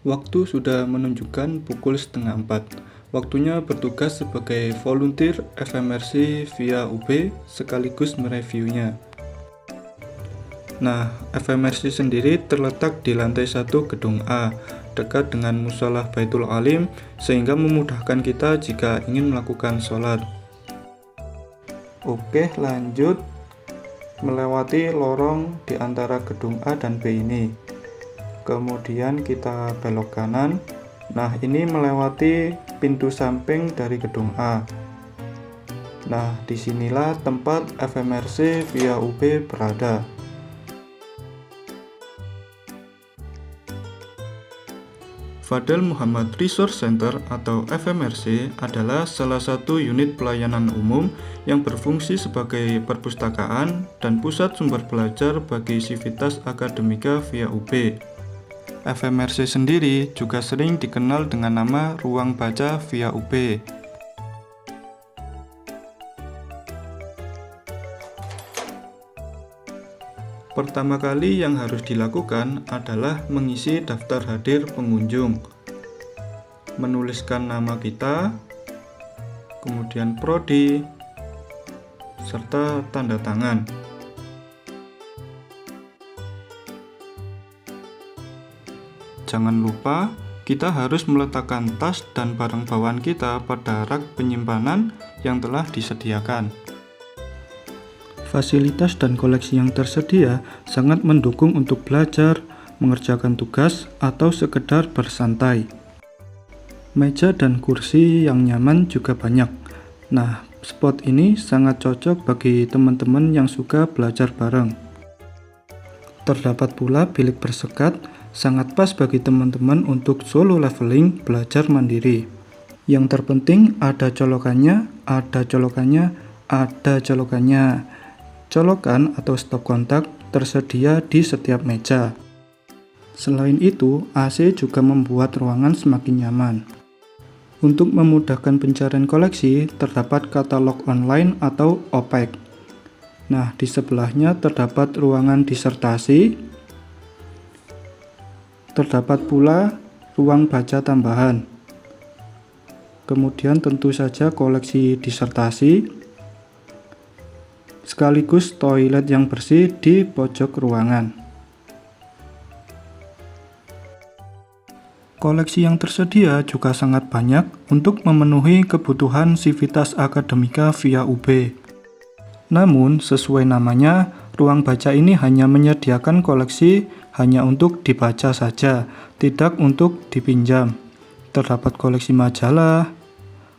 Waktu sudah menunjukkan pukul 3:30. Waktunya bertugas sebagai volunteer FMRC via UB sekaligus mereviewnya. Nah, FMRC sendiri terletak di lantai 1 gedung A, dekat dengan musola Baitul Alim, sehingga memudahkan kita jika ingin melakukan sholat. Oke, lanjut melewati lorong di antara gedung A dan B ini. Kemudian kita belok kanan. Nah, ini melewati pintu samping dari gedung A. Nah, disinilah tempat FMRC via UB berada. Fadel Muhammad Resource Center atau FMRC adalah salah satu unit pelayanan umum yang berfungsi sebagai perpustakaan dan pusat sumber belajar bagi sivitas akademika via UB. FMRC sendiri juga sering dikenal dengan nama Ruang Baca via UB. Pertama kali yang harus dilakukan adalah mengisi daftar hadir pengunjung, menuliskan nama kita, kemudian prodi, serta tanda tangan. Jangan lupa, kita harus meletakkan tas dan barang bawaan kita pada rak penyimpanan yang telah disediakan. Fasilitas dan koleksi yang tersedia sangat mendukung untuk belajar, mengerjakan tugas, atau sekedar bersantai. Meja dan kursi yang nyaman juga banyak. Nah, spot ini sangat cocok bagi teman-teman yang suka belajar bareng. Terdapat pula bilik bersekat, sangat pas bagi teman-teman untuk solo leveling belajar mandiri. Yang terpenting ada colokannya, ada colokannya, ada colokannya. Colokan atau stop kontak tersedia di setiap meja. Selain itu, AC juga membuat ruangan semakin nyaman. Untuk memudahkan pencarian koleksi, terdapat katalog online atau OPEC. Nah, di sebelahnya terdapat ruangan disertasi. Terdapat pula ruang baca tambahan. Kemudian tentu saja koleksi disertasi, sekaligus toilet yang bersih di pojok ruangan. Koleksi yang tersedia juga sangat banyak untuk memenuhi kebutuhan sivitas akademika via UB. Namun, sesuai namanya, ruang baca ini hanya menyediakan koleksi hanya untuk dibaca saja, tidak untuk dipinjam. Terdapat koleksi majalah,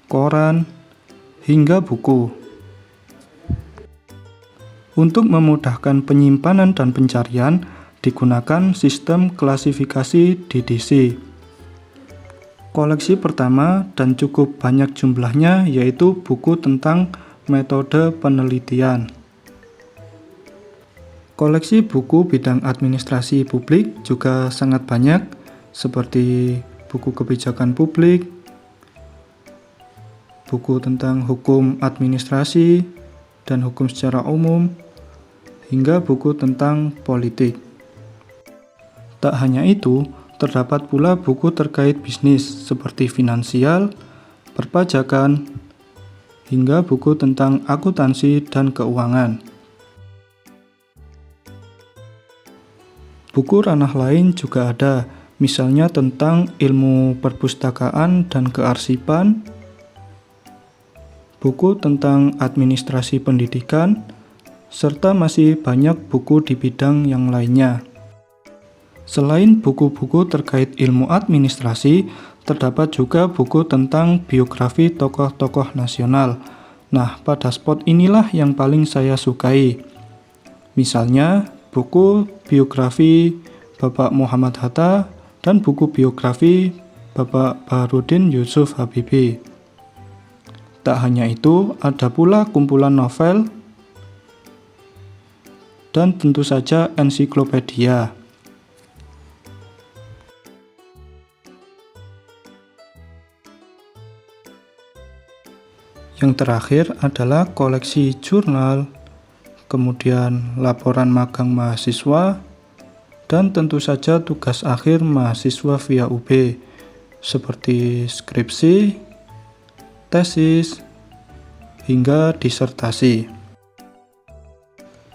koran, hingga buku. Untuk memudahkan penyimpanan dan pencarian, digunakan sistem klasifikasi DDC. Koleksi pertama dan cukup banyak jumlahnya yaitu buku tentang metode penelitian. Koleksi buku bidang administrasi publik juga sangat banyak, seperti buku kebijakan publik, buku tentang hukum administrasi dan hukum secara umum, hingga buku tentang politik. Tak hanya itu, terdapat pula buku terkait bisnis seperti finansial, perpajakan, hingga buku tentang akuntansi dan keuangan. Buku ranah lain juga ada, misalnya tentang ilmu perpustakaan dan kearsipan, buku tentang administrasi pendidikan, serta masih banyak buku di bidang yang lainnya. Selain buku-buku terkait ilmu administrasi, terdapat juga buku tentang biografi tokoh-tokoh nasional. Nah, pada spot inilah yang paling saya sukai. Misalnya, buku biografi Bapak Muhammad Hatta dan buku biografi Bapak Baharudin Yusuf Habibie. Tak hanya itu, ada pula kumpulan novel dan tentu saja ensiklopedia. Yang terakhir adalah koleksi jurnal, kemudian laporan magang mahasiswa, dan tentu saja tugas akhir mahasiswa via UB seperti skripsi, tesis, hingga disertasi.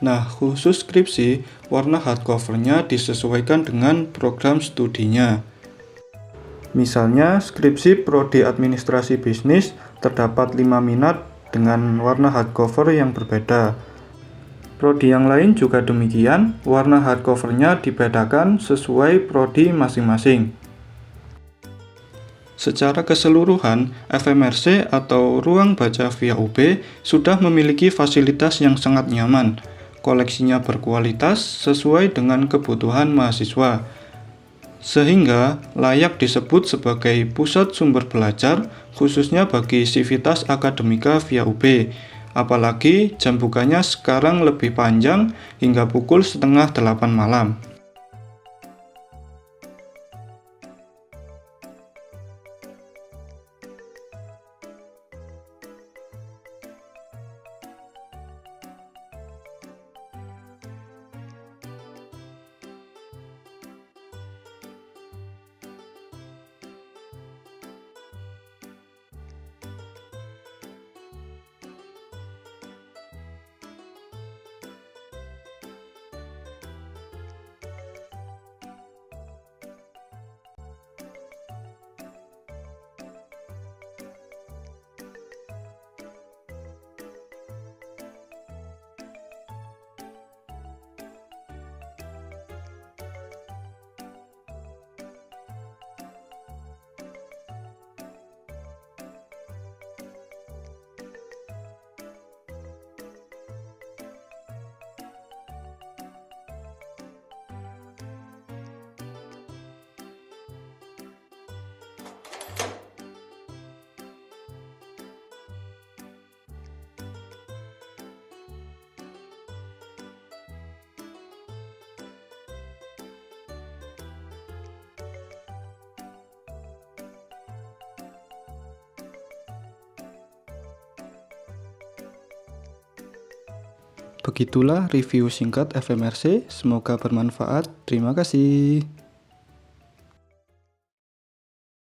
Nah, khusus skripsi, warna hardcovernya disesuaikan dengan program studinya. Misalnya, skripsi Prodi Administrasi Bisnis terdapat 5 minat dengan warna hardcover yang berbeda. Prodi yang lain juga demikian, warna hardcovernya dibedakan sesuai prodi masing-masing. Secara keseluruhan, FMRC atau Ruang Baca via UB sudah memiliki fasilitas yang sangat nyaman. Koleksinya berkualitas sesuai dengan kebutuhan mahasiswa, sehingga layak disebut sebagai pusat sumber belajar khususnya bagi sivitas akademika via UB. Apalagi jam bukanya sekarang lebih panjang hingga pukul 7:30 malam. Begitulah review singkat FMRC, semoga bermanfaat. Terima kasih.